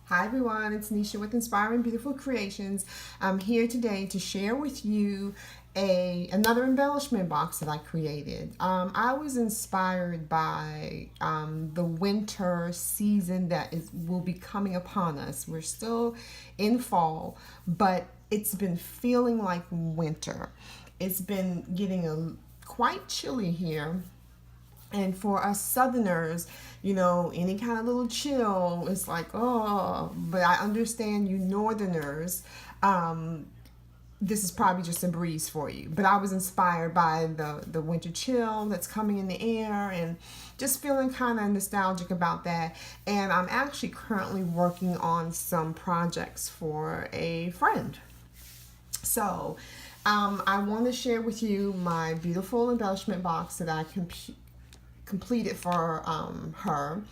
Hi everyone, it's Nisha with Inspiring Beautiful Creations. I'm here today to share with you another embellishment box that I created. I was inspired by the winter season that will be coming upon us. We're still in fall, but it's been feeling like winter. It's been getting quite chilly here. And for us Southerners, any kind of little chill, it's like, oh, but I understand you Northerners. This is probably just a breeze for you. But I was inspired by the winter chill that's coming in the air and just feeling kind of nostalgic about that. And I'm actually currently working on some projects for a friend. So I want to share with you my beautiful embellishment box that I completed for her.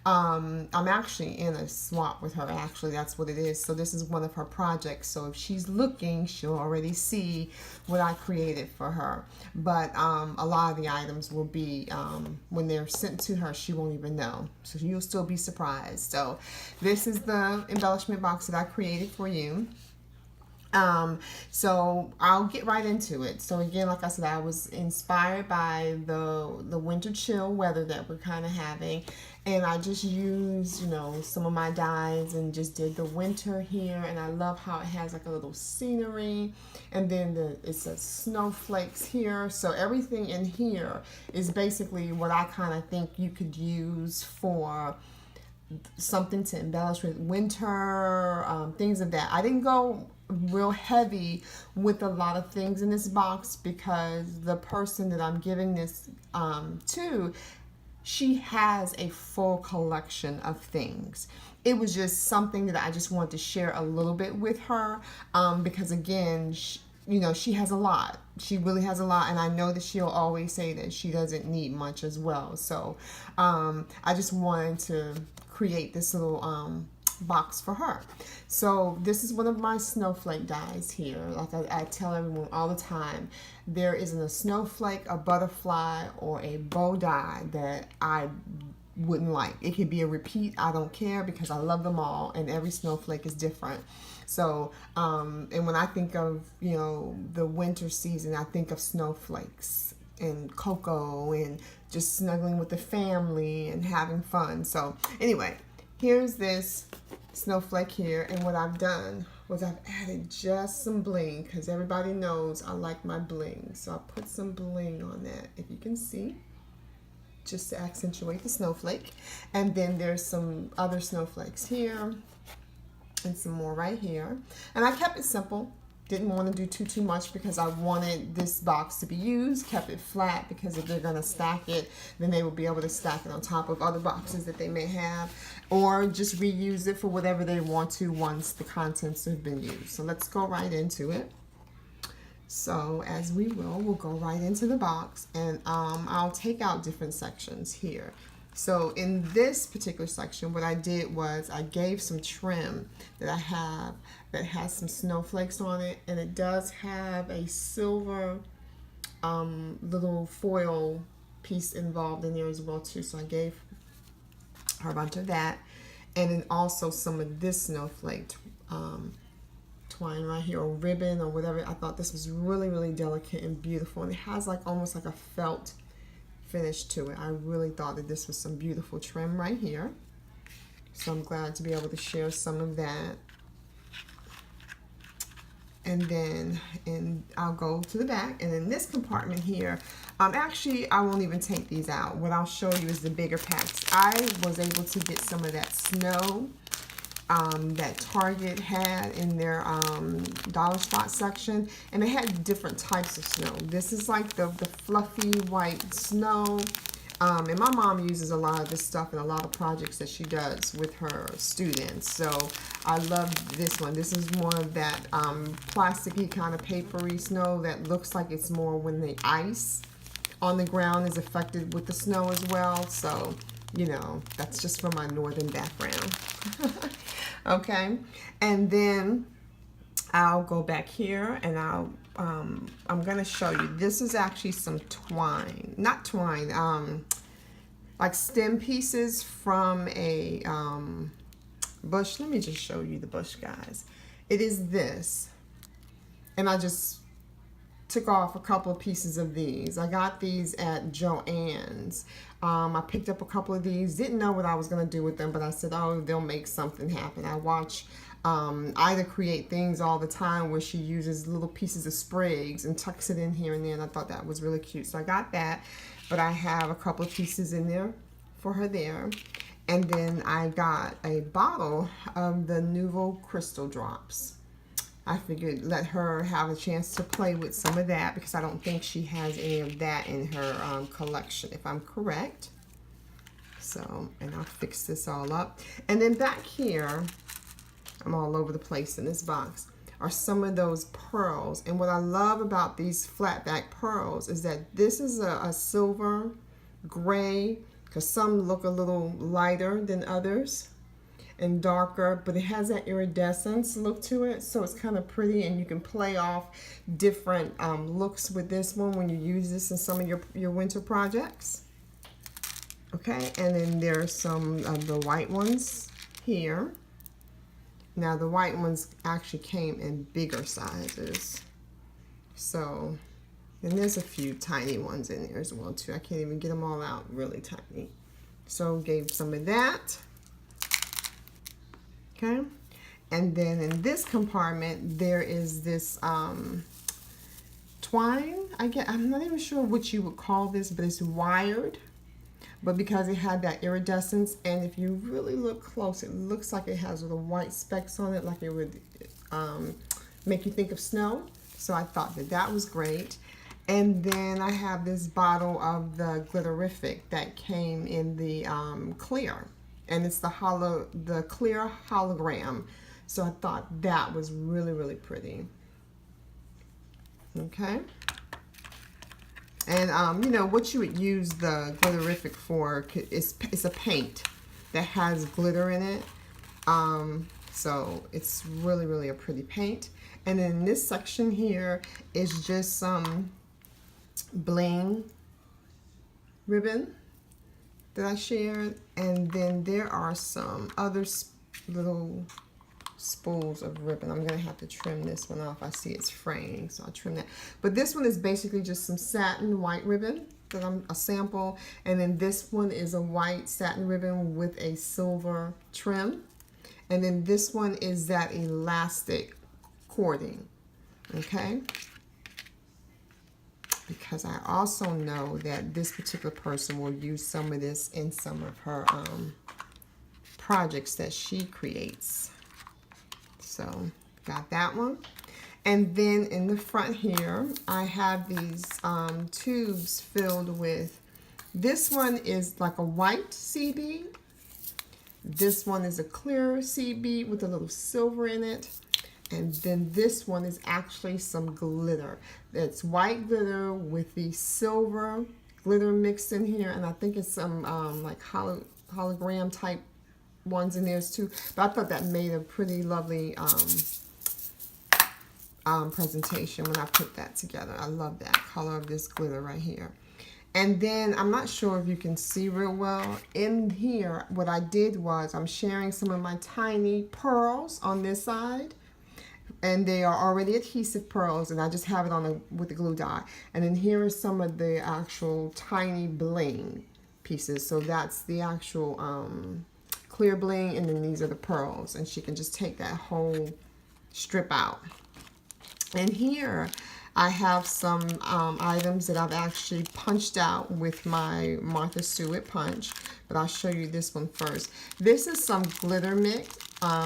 I'm actually in a swap with her. Actually, that's what it is. So this is one of her projects. So if she's looking, she'll already see what I created for her. But a lot of the items will be, when they're sent to her, she won't even know. So you'll still be surprised. So this is the embellishment box that I created for you. So I'll get right into it. So again, like I said, I was inspired by the winter chill weather that we're kind of having, and I just used, some of my dyes and just did the winter here. And I love how it has like a little scenery, and then it says snowflakes here. So everything in here is basically what I kind of think you could use for something to embellish with winter, things of that. I didn't go real heavy with a lot of things in this box because the person that I'm giving this to, she has a full collection of things. It was just something that I just wanted to share a little bit with her, because again, she has a lot. She really has a lot, and I know that she'll always say that she doesn't need much as well. So I just wanted to create this little box for her. So this is one of my snowflake dies here. Like I tell everyone all the time, there isn't a snowflake, a butterfly, or a bow die that I wouldn't like. It could be a repeat, I don't care, because I love them all, and every snowflake is different. So and when I think of the winter season, I think of snowflakes and cocoa and just snuggling with the family and having fun. So anyway, here's this snowflake here, and what I've done was I've added just some bling, because everybody knows I like my bling. So I put some bling on that, if you can see, just to accentuate the snowflake. And then there's some other snowflakes here and some more right here. And I kept it simple. Didn't want to do too much because I wanted this box to be used. Kept it flat because if they're going to stack it, then they will be able to stack it on top of other boxes that they may have, or just reuse it for whatever they want to once the contents have been used. So let's go right into it. So as we'll go right into the box, and I'll take out different sections here. So in this particular section, what I did was I gave some trim that I have that has some snowflakes on it, and it does have a silver little foil piece involved in there as well too. So I gave her a bunch of that, and then also some of this snowflake twine right here, or ribbon or whatever. I thought this was really delicate and beautiful, and it has like almost like a felt finish to it. I really thought that this was some beautiful trim right here. So I'm glad to be able to share some of that. And then I'll go to the back, and in this compartment here, actually I won't even take these out. What I'll show you is the bigger packs. I was able to get some of that snow that Target had in their dollar spot section, and they had different types of snow. This is like the fluffy white snow, and my mom uses a lot of this stuff in a lot of projects that she does with her students. So I love this one. This is more of that plasticky kind of papery snow that looks like it's more when the ice on the ground is affected with the snow as well. So that's just from my northern background. Okay, and then I'll go back here, and I'm gonna show you. This is actually some twine, not twine, like stem pieces from a bush. Let me just show you the bush, guys. It is this. And I just took off a couple of pieces of these. I got these at Joann's. I picked up a couple of these. Didn't know what I was going to do with them, but I said, oh, they'll make something happen. I watch Ida create things all the time where she uses little pieces of sprigs and tucks it in here and there, and I thought that was really cute. So I got that, but I have a couple of pieces in there for her there. And then I got a bottle of the Nouveau Crystal Drops. I figured let her have a chance to play with some of that because I don't think she has any of that in her collection, if I'm correct. So, and I'll fix this all up. And then back here, I'm all over the place in this box, are some of those pearls. And what I love about these flat back pearls is that this is a silver gray, because some look a little lighter than others and darker, but it has that iridescence look to it, so it's kind of pretty, and you can play off different looks with this one when you use this in some of your winter projects. Okay, and then there are some of the white ones here. Now the white ones actually came in bigger sizes, so, and there's a few tiny ones in there as well too. I can't even get them all out really tiny. So gave some of that. Okay, and then in this compartment there is this twine. I'm not even sure what you would call this, but it's wired. But because it had that iridescence, and if you really look close, it looks like it has little white specks on it, like it would make you think of snow. So I thought that that was great. And then I have this bottle of the Glitterific that came in the clear. And it's the clear hologram. So I thought that was really, really pretty. Okay. And you know what you would use the Glitterific for is a paint that has glitter in it. So it's really, really a pretty paint. And then this section here is just some bling ribbon that I shared, and then there are some other little spools of ribbon. I'm gonna have to trim this one off. I see it's fraying, so I'll trim that. But this one is basically just some satin white ribbon that I'm a sample, and then this one is a white satin ribbon with a silver trim, and then this one is that elastic cording. Okay. Because I also know that this particular person will use some of this in some of her projects that she creates. So got that one. And then in the front here, I have these tubes filled with, this one is like a white seed bead. This one is a clear seed bead with a little silver in it. And then this one is actually some glitter. It's white glitter with the silver glitter mixed in here. And I think it's some like hologram type ones in there too. But I thought that made a pretty lovely presentation when I put that together. I love that color of this glitter right here. And then I'm not sure if you can see real well in here. What I did was I'm sharing some of my tiny pearls on this side. And they are already adhesive pearls, and I just have it on with the glue dot. And then here are some of the actual tiny bling pieces. So that's the actual clear bling, and then these are the pearls. And she can just take that whole strip out. And here I have some items that I've actually punched out with my Martha Stewart punch. But I'll show you this one first. This is some glitter mix.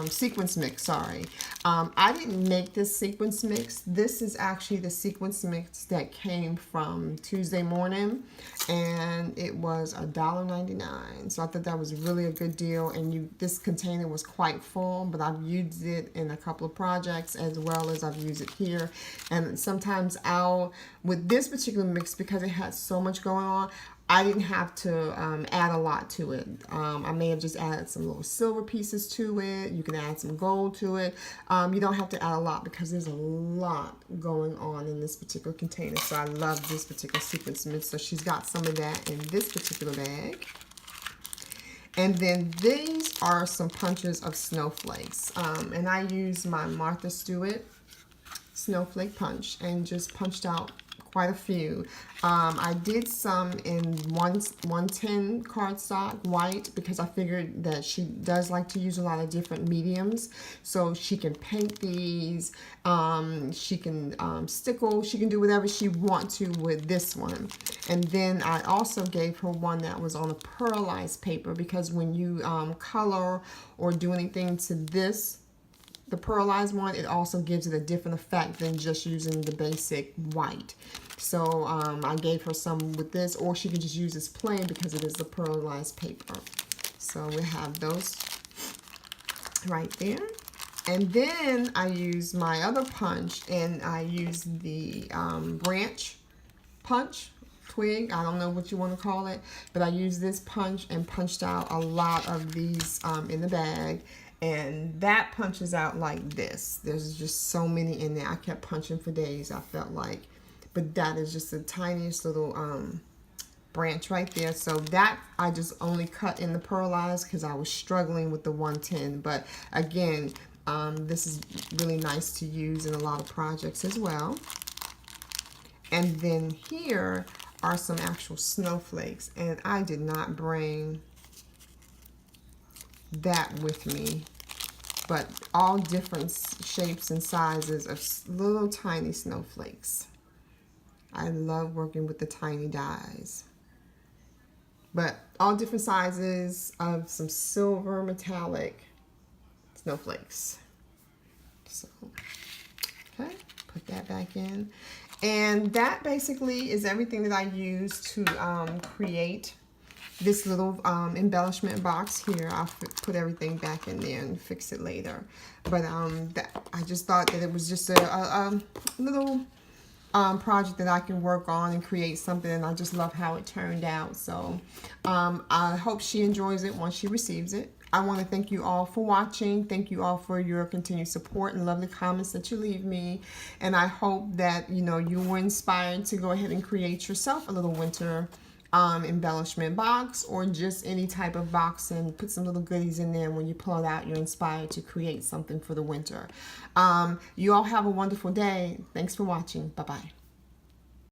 Sequence mix, sorry. I didn't make this sequence mix. This is actually the sequence mix that came from Tuesday Morning, and it was $1.99. So I thought that was really a good deal, and this container was quite full, but I've used it in a couple of projects as well as I've used it here. And sometimes with this particular mix, because it had so much going on, I didn't have to add a lot to it. I may have just added some little silver pieces to it. You can add some gold to it. You don't have to add a lot because there's a lot going on in this particular container. So I love this particular sequence mix. So she's got some of that in this particular bag. And then these are some punches of snowflakes. And I use my Martha Stewart snowflake punch and just punched out quite a few. I did some in 110 cardstock white because I figured that she does like to use a lot of different mediums, so she can paint these, she can stickle, she can do whatever she wants to with this one. And then I also gave her one that was on a pearlized paper, because when you color or do anything to this, the pearlized one, it also gives it a different effect than just using the basic white. So I gave her some with this, or she can just use this plain because it is the pearlized paper. So we have those right there. And then I use my other punch, and I use the branch punch, twig, I don't know what you want to call it, but I used this punch and punched out a lot of these in the bag. And that punches out like this. There's just so many in there. I kept punching for days, I felt like. But that is just the tiniest little branch right there. So that I just only cut in the pearlized because I was struggling with the 110. But again, this is really nice to use in a lot of projects as well. And then here are some actual snowflakes. And I did not bring that with me, but all different shapes and sizes of little tiny snowflakes. I love working with the tiny dies, but all different sizes of some silver metallic snowflakes. So, okay, put that back in. And that basically is everything that I use to create this little embellishment box here. I'll put everything back in there and fix it later. But I just thought that it was just a little project that I can work on and create something, and I just love how it turned out. So I hope she enjoys it once she receives it. I want to thank you all for watching. Thank you all for your continued support and lovely comments that you leave me. And I hope that you were inspired to go ahead and create yourself a little winter embellishment box, or just any type of box, and put some little goodies in there. When you pull it out, you're inspired to create something for the winter. You all have a wonderful day. Thanks for watching. Bye-bye.